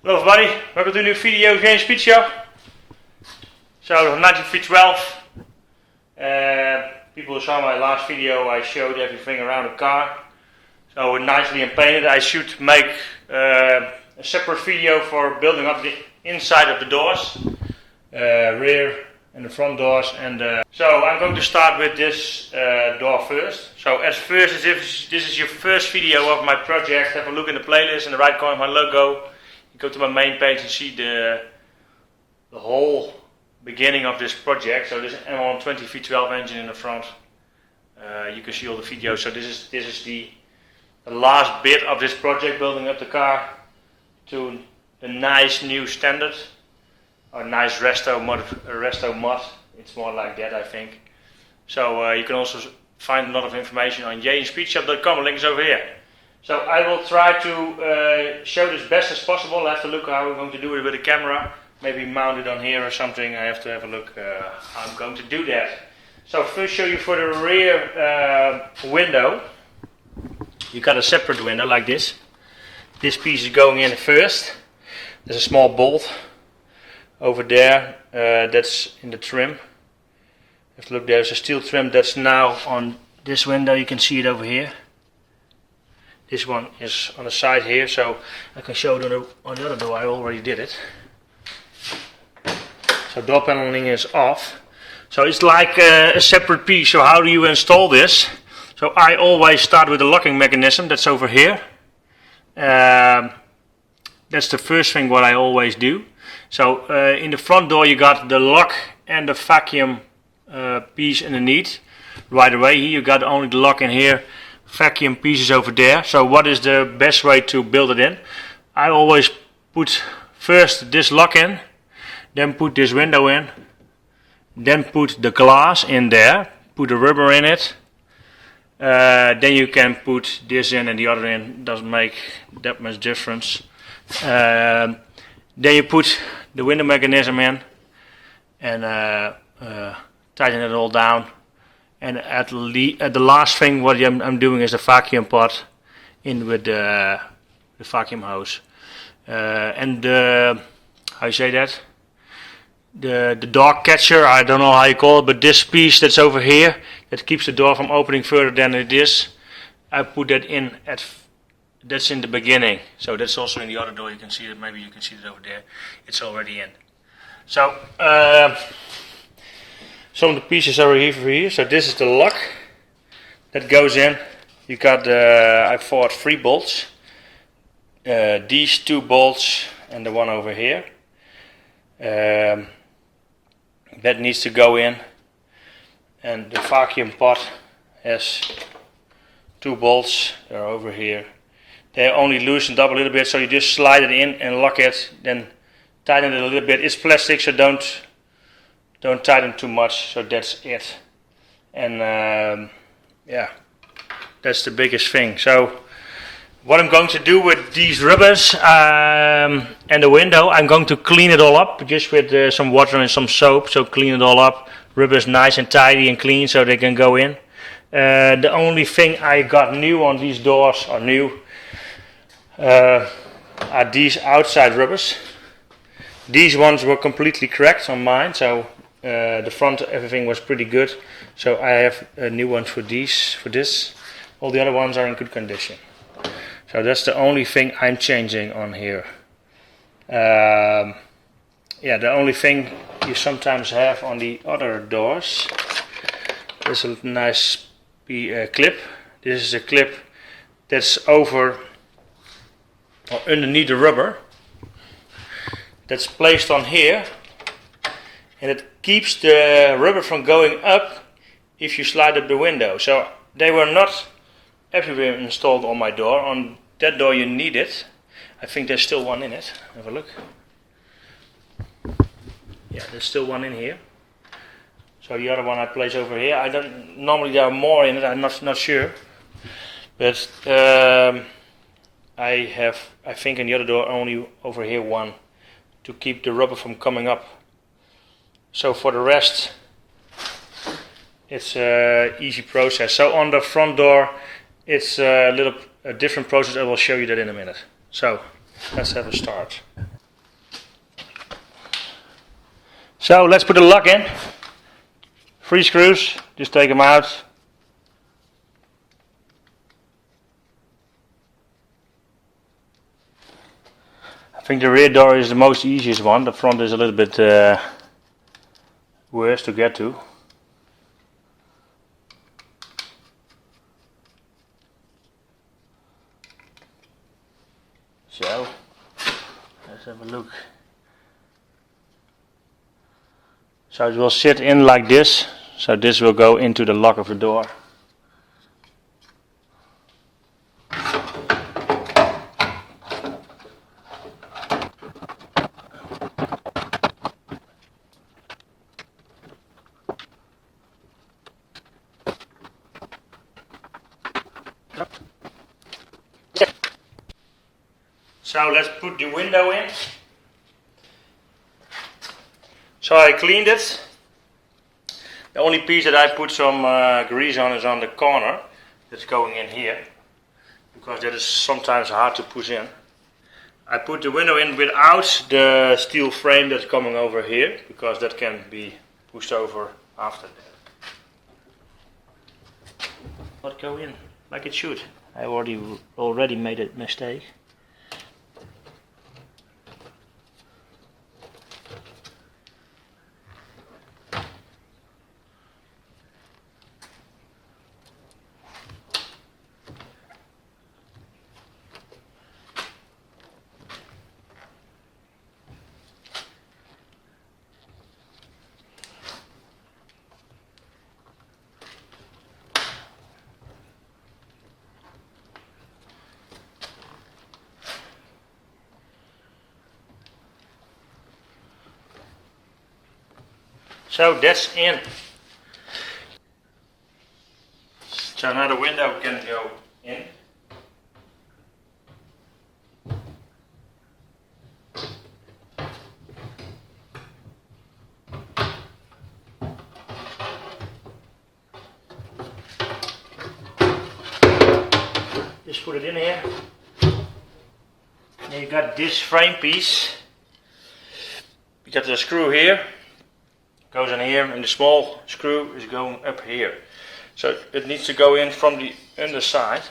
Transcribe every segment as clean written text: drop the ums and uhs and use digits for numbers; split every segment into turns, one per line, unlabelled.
Hello everybody, welcome to a new video here in Speed Shop. So 1912. People who saw my last video, I showed everything around the car. So nicely painted. I should make a separate video for building up the inside of the doors, rear and the front doors. So I'm going to start with this door first. So as first, as if this is your first video of my project, have a look in the playlist in the right corner of my logo. You go to my main page and see the whole beginning of this project. So this is an M120 V12 engine in the front. You can see all the videos. So this is the last bit of this project, building up the car to the nice new standard, or nice resto-mod. It's more like that, I think. So you can also find a lot of information on speedshop.com. The link is over here. So I will try to show this best as possible. I'll have to look how we're going to do it with the camera. Maybe mount it on here or something. I have to have a look how I'm going to do that. So first show you for the rear window. You got a separate window like this. This piece is going in first. There's a small bolt over there. That's in the trim. You have to look, there's a steel trim that's now on this window. You can see it over here. This one is on the side here, so I can show it on the other door. I already did it. So door paneling is off. So it's like a separate piece. So how do you install this? So I always start with the locking mechanism that's over here. That's the first thing what I always do. So in the front door you got the lock and the vacuum piece underneath. Right away here you got only the lock in here. Vacuum pieces over there. So what is the best way to build it in? I always put first this lock in, then put this window in, then put the glass in there, put the rubber in it, then you can put this in and the other in. Doesn't make that much difference. Then you put the window mechanism in and tighten it all down. And at the last thing what I'm doing is the vacuum pot in with the vacuum hose. And how you say that? The door catcher, I don't know how you call it, but this piece that's over here, that keeps the door from opening further than it is, I put that in that's in the beginning. So that's also in the other door, you can see it, maybe you can see it over there. It's already in. So some of the pieces are here. So this is the lock that goes in. You got I bought 3 bolts. These 2 bolts and the one over here. That needs to go in. And the vacuum pot has 2 bolts. They're over here. They're only loosened up a little bit, so you just slide it in and lock it. Then tighten it a little bit. It's plastic, so don't tighten too much. So that's it. And yeah, that's the biggest thing. So what I'm going to do with these rubbers and the window, I'm going to clean it all up just with some water and some soap. So clean it all up. Rubbers nice and tidy and clean so they can go in. The only thing I got new on these doors, or new, are these outside rubbers. These ones were completely cracked on mine, so the front, everything was pretty good. So I have a new one for this. All the other ones are in good condition. So that's the only thing I'm changing on here. Yeah, the only thing you sometimes have on the other doors is a nice clip. This is a clip that's over or underneath the rubber. That's placed on here. And it keeps the rubber from going up if you slide up the window. So they were not everywhere installed on my door. On that door you need it. I think there's still one in it. Have a look. Yeah, there's still one in here. So the other one I place over here. I don't normally there are more in it. I'm not sure. But I think in the other door only over here one to keep the rubber from coming up. So for the rest, it's an easy process. So on the front door, it's a different process. I will show you that in a minute. So let's have a start. So let's put the lock in. 3 screws, just take them out. I think the rear door is the most easiest one. The front is a little bit worse to get to. So let's have a look. So it will sit in like this. So this will go into the lock of the door. So let's put the window in. So I cleaned it. The only piece that I put some grease on is on the corner that's going in here, because that is sometimes hard to push in. I put the window in without the steel frame that's coming over here, because that can be pushed over after that. Not go in like it should. I already made a mistake. So that's in. So now the window can go in. Just put it in here. Then you got this frame piece. You got the screw here. Goes in here, and the small screw is going up here. So it needs to go in from the underside.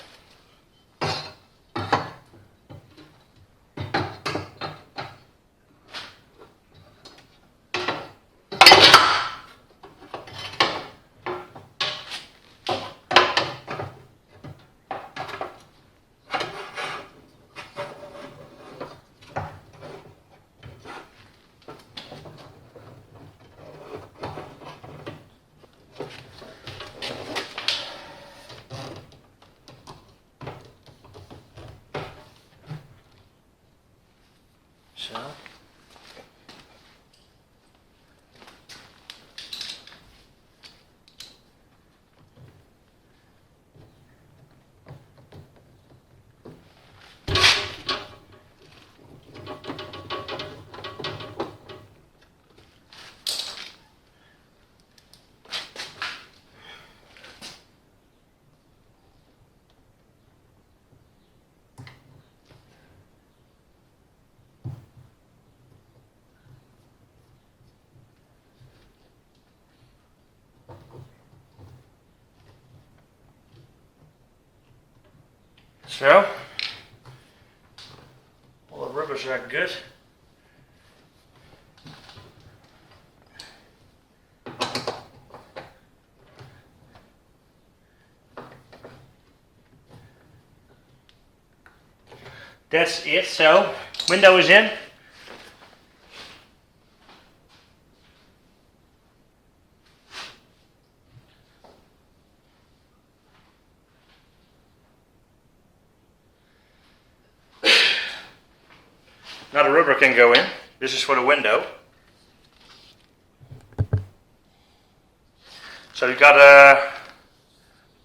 So. So, all the rubbers are good. That's it. So, window is in. Now the rubber can go in. This is for the window. So you got a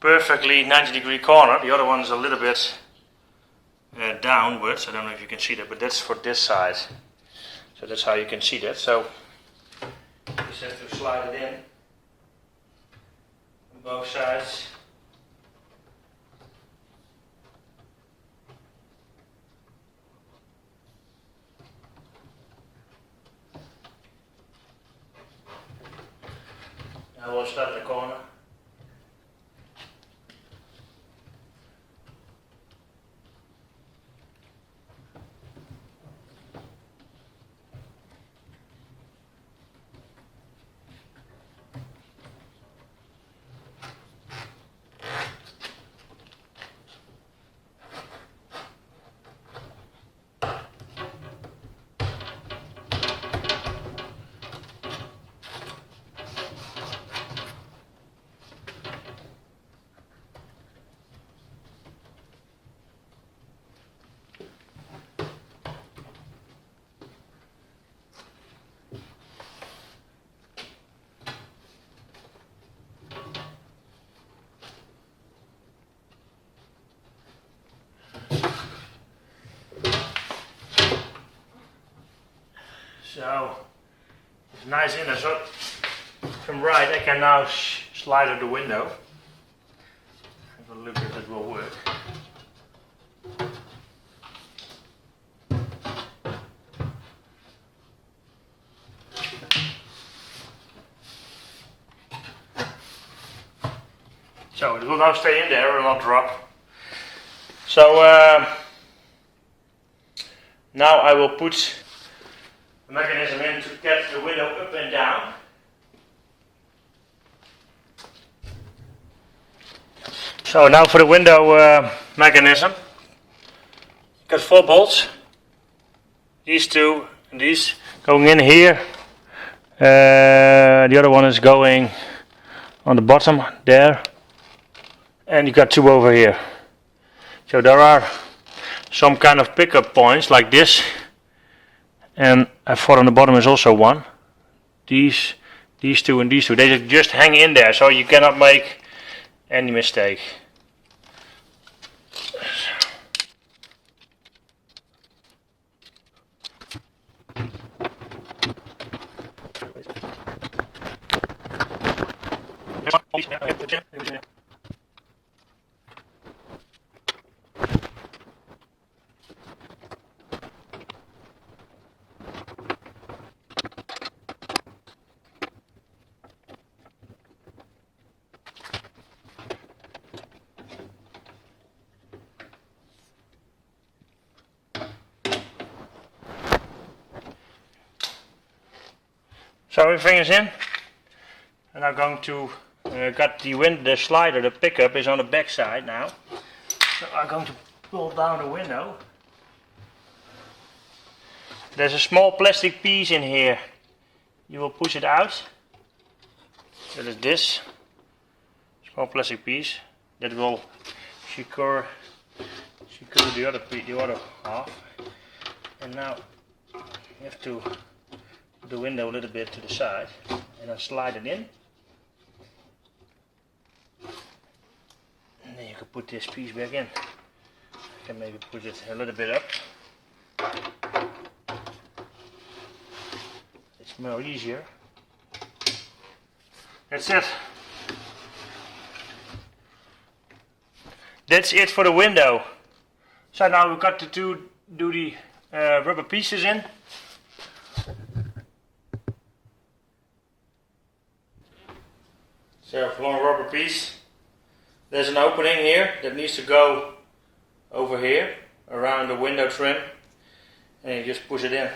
perfectly 90-degree corner. The other one is a little bit downwards. I don't know if you can see that, but that's for this side. So that's how you can see that. So you just have to slide it in on both sides. we'll start at the corner. So it's nice in there. So from right I can now slide out the window. Have a look if it will work. So it will now stay in there and not drop. So now I will put the mechanism in to get the window up and down. So now for the window mechanism. Got 4 bolts. These 2 and these going in here. The other one is going on the bottom there. And you got 2 over here. So there are some kind of pickup points like this. And I thought on the bottom is also one. These 2 and these 2. They just hang in there, so you cannot make any mistake. So everything is in, and I'm going to got the slider, the pickup is on the back side now. So I'm going to pull down the window. There's a small plastic piece in here. You will push it out. That is this small plastic piece that will secure the other half. And now you have to the window a little bit to the side and then slide it in, and then you can put this piece back in. I can maybe put it a little bit up. It's more easier. That's it. That's it for the window. So now we've got to do the rubber pieces in. So for one rubber piece, there's an opening here that needs to go over here around the window trim, and you just push it in.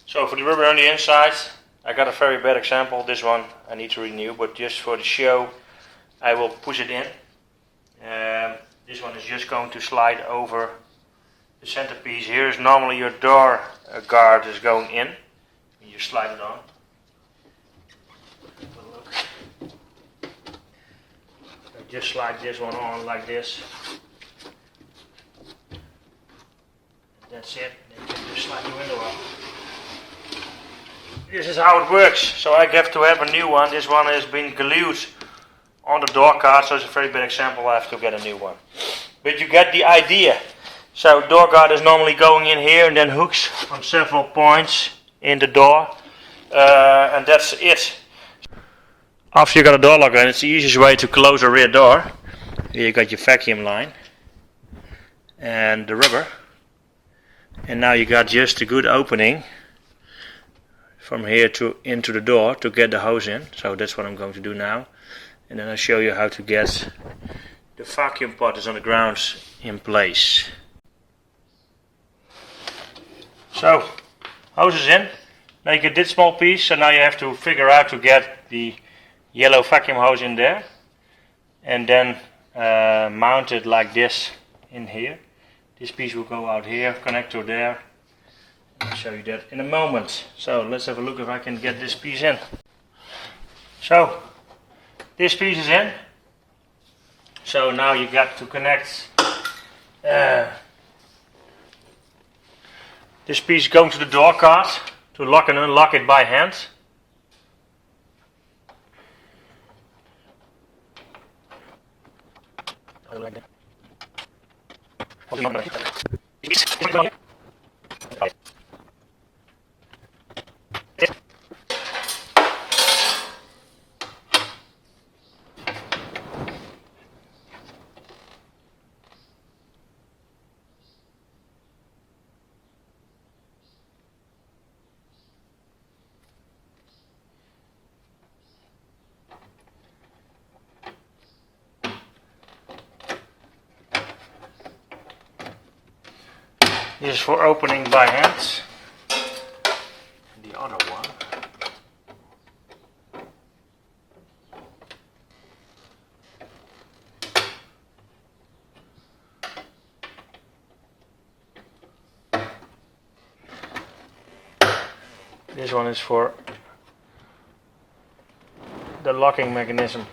So for the rubber on the inside, I got a very bad example. This one I need to renew, but just for the show I will push it in. This one is just going to slide over the centerpiece. Here is normally your door guard is going in. You slide it on. So just slide this one on like this. That's it. Then you can just slide the window up. This is how it works. So I have to have a new one. This one has been glued on the door guard, so it's a very bad example. I have to get a new one. But you get the idea. So door guard is normally going in here and then hooks on several points in the door. and that's it. After you got a door lock in, it's the easiest way to close a rear door. Here you got your vacuum line and the rubber, and now you got just a good opening from here to into the door to get the hose in. So that's what I'm going to do now, and then I'll show you how to get the vacuum pot is on the ground in place. So hose is in. Now you get this small piece, so now you have to figure out to get the yellow vacuum hose in there, and then mount it like this in here. This piece will go out here, connect to there. I'll show you that in a moment. So let's have a look if I can get this piece in. So this piece is in. So now you got to connect this piece going to the door card to lock and unlock it by hand. Like that. This is for opening by hand. The other one. This one is for the locking mechanism.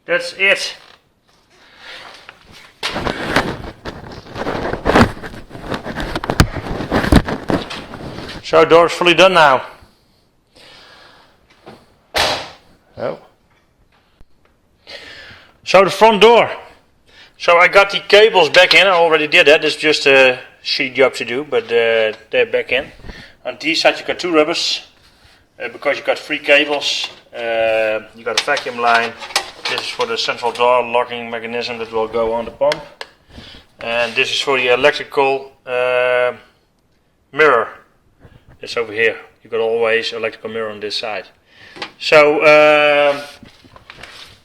That's it. So door is fully done now. Oh. So the front door. So I got the cables back in. I already did that. It's just a sheet job to do, but they're back in. On this side you got two rubbers because you got 3 cables. You got a vacuum line. This is for the central door locking mechanism that will go on the pump, and this is for the electrical mirror. It's over here. You got always electrical mirror on this side. So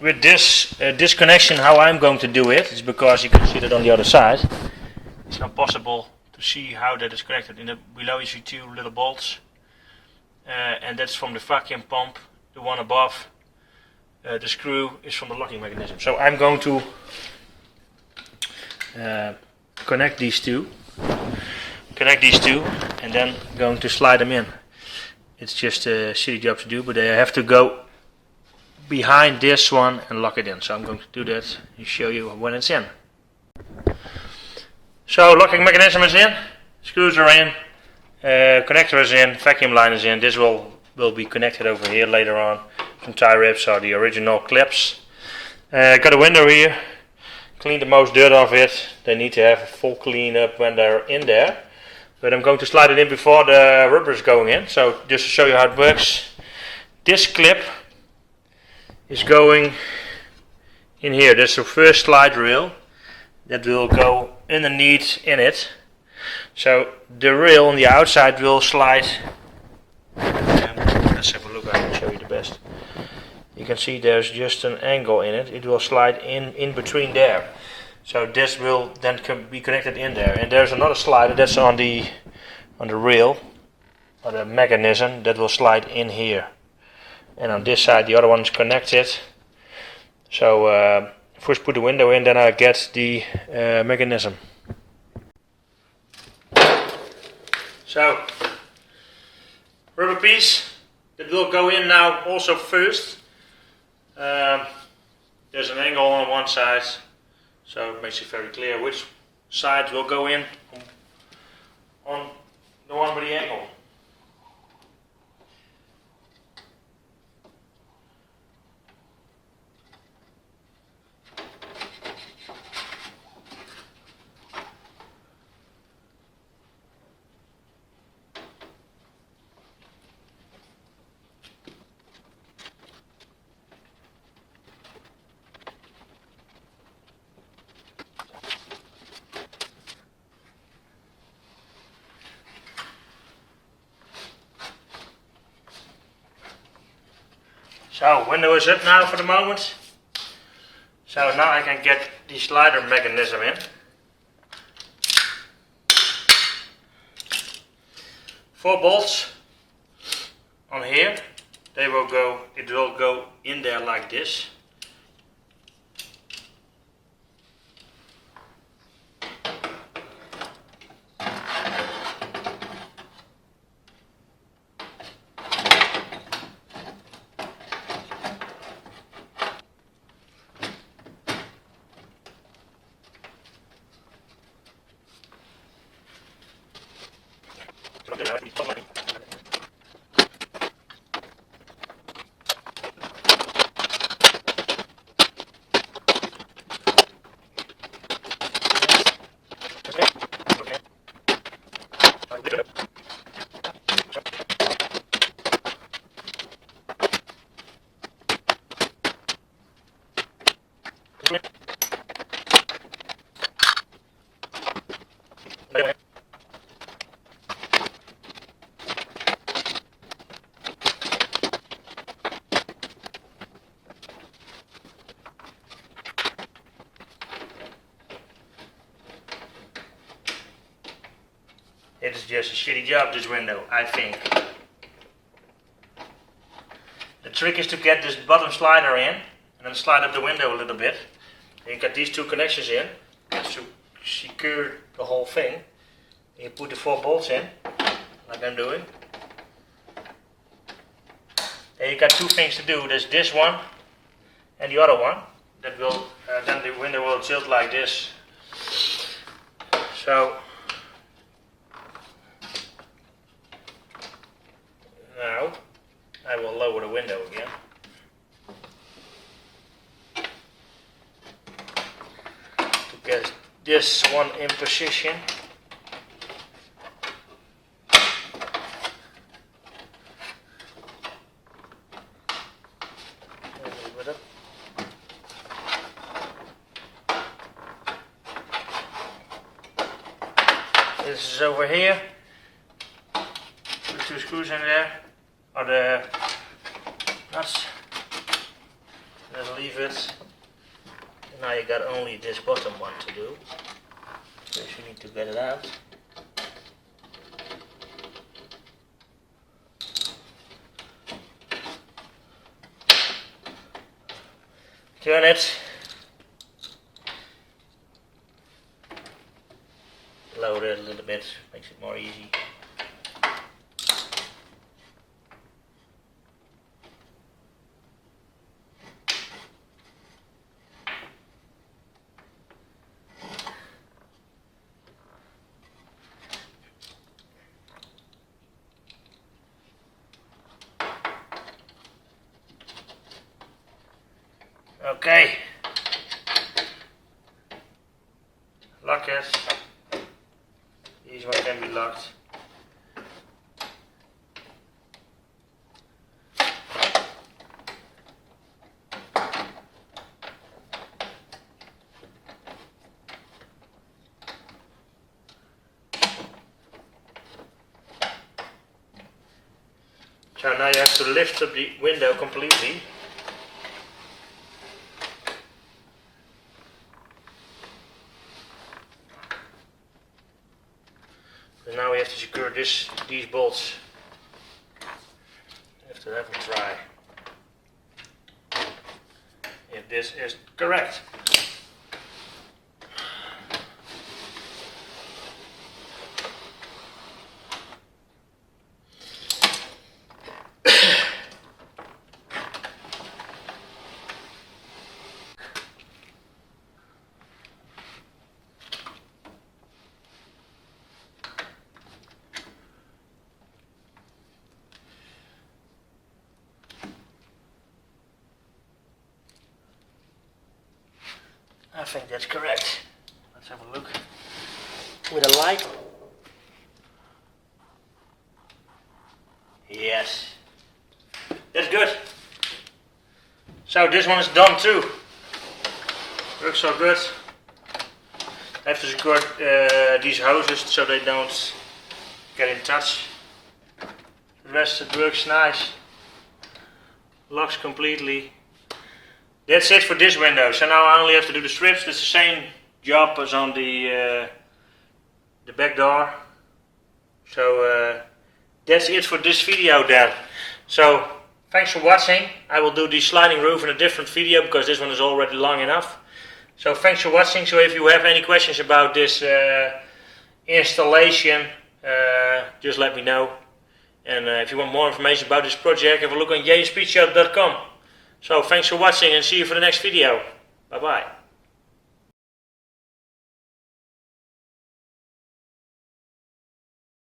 with this disconnection, how I'm going to do it is because you can see that on the other side. It's not possible to see how that is connected. Below you see 2 little bolts, and that's from the vacuum pump. The one above. The screw is from the locking mechanism. So I'm going to connect these two, and then going to slide them in. It's just a silly job to do, but they have to go behind this one and lock it in. So I'm going to do that and show you when it's in. So locking mechanism is in, screws are in, connector is in, vacuum line is in. This will be connected over here later on. Some tie wraps are the original clips. Got a window here. Clean the most dirt off it. They need to have a full clean up when they're in there. But I'm going to slide it in before the rubber is going in. So just to show you how it works. This clip is going in here. That's the first slide rail that will go underneath in it. So the rail on the outside will slide. Let's have a look. I can show you the best. You can see there's just an angle in it. It will slide in between there. So this will then be connected in there. And there's another slider that's on the rail, or the mechanism, that will slide in here. And on this side the other one is connected. So first put the window in, then I get the mechanism. So rubber piece that will go in now also first. There's an angle on one side, so it makes it very clear which side will go in on the one with the angle. So window is up now for the moment. So now I can get the slider mechanism in. 4 bolts on here. It will go in there like this. It is just a shitty job, this window, I think. The trick is to get this bottom slider in and then slide up the window a little bit. And you got these 2 connections in just to secure the whole thing. And you put the 4 bolts in, like I'm doing. And you got 2 things to do. There's this one and the other one. That will then the window will tilt like this. So now I will lower the window again. To get this one in position. A little bit up. This is over here. Put 2 screws in there. Or the nuts. Just leave it. And now you got only this bottom one to do. So you need to get it out. Turn it. Load it a little bit, makes it more easy. Okay, lock it. These ones can be locked. So now you have to lift up the window completely. And now we have to secure these bolts. We have to have them try if this is correct. I think that's correct. Let's have a look with a light. Yes, that's good. So this one is done too. Looks so good. I have to secure these hoses so they don't get in touch. The rest it works nice. locks completely. That's it for this window. So now I only have to do the strips. It's the same job as on the back door. So that's it for this video then. So thanks for watching. I will do the sliding roof in a different video because this one is already long enough. So thanks for watching. So if you have any questions about this installation, just let me know. And if you want more information about this project, have a look on jspeedshop.com. So thanks for watching and see you for the next video. Bye bye.